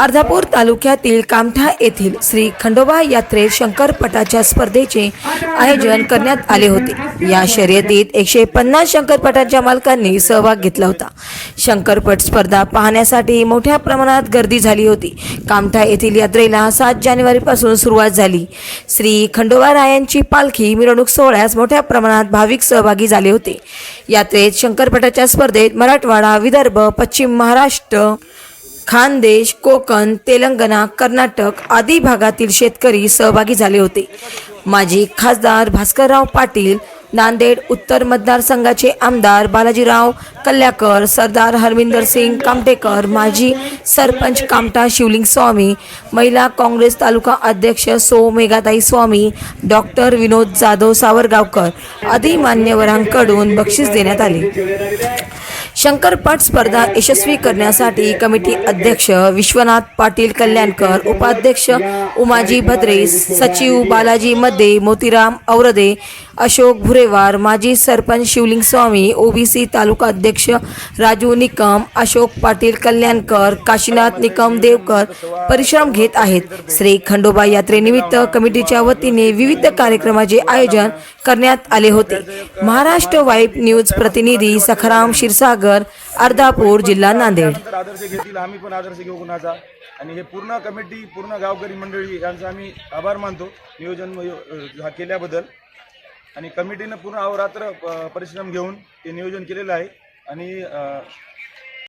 अर्धापूर तालुक्यातील कामठा येथील श्री खंडोबा यात्रेत शंकरपटाच्या स्पर्धेचे आयोजन करण्यात आले होते। या शर्यतीत 150 शंकरपटाच्या मालकांनी सहभाग घेतला होता। शंकरपट स्पर्धा पाहण्यासाठी मोठ्या प्रमाणात गर्दी झाली होती। कामठा येथील यात्रेला 7 जानेवारीपासून सुरुवात झाली। श्री खंडोबा रायांची पालखी मिरवणूक सोहळ्यास मोठ्या प्रमाणात भाविक सहभागी झाले होते। यात्रेत शंकरपटाच्या स्पर्धेत मराठवाडा, विदर्भ, पश्चिम महाराष्ट्र, खानदेश, कोकण, तेलंगणा, कर्नाटक आदी भागातील शेतकरी सहभागी झाले होते। माजी खासदार भास्करराव पाटील, नांदेड उत्तर मतदारसंघाचे आमदार बालाजीराव कल्याकर, सरदार हरविंदर सिंग कामटेकर, माजी सरपंच कामठा शिवलिंग स्वामी, महिला काँग्रेस तालुका अध्यक्ष सौ मेघाताई स्वामी, डॉक्टर विनोद जाधव सावरगावकर आदी मान्यवरांकडून बक्षीस देण्यात आले। शंकरपट स्पर्धा यशस्वी करण्यासाठी कमिटी अध्यक्ष विश्वनाथ पाटील कल्याणकर, उपाध्यक्ष उमाजी भद्रे, सचिव बालाजी मध्ये, मोतीराम औरदे, अशोक भुरेवार, माजी सरपंच शिवलिंग स्वामी, ओबीसी तालुका अध्यक्ष राजू निकम, अशोक पाटील कल्याणकर, काशीनाथ निकम देवकर परिश्रम घेत आहेत। श्री खंडोबा यात्रेनिमित्त कमिटीच्या वतीने विविध कार्यक्रमाचे आयोजन करण्यात आले होते। महाराष्ट्र वाईब न्यूज प्रतिनिधी सखाराम क्षीरसागर, अर्धापूर, जिल्हा नांदेड। आदर्श घेतील, आम्ही पण आदर्श घेऊ कुणाचा। आणि हे पूर्ण कमिटी, पूर्ण गावकरी मंडळी यांचा आम्ही आभार मानतो नियोजन केल्याबद्दल। आणि कमिटीनं पूर्ण अहोरात्र परिश्रम घेऊन ते नियोजन केलेलं आहे। आणि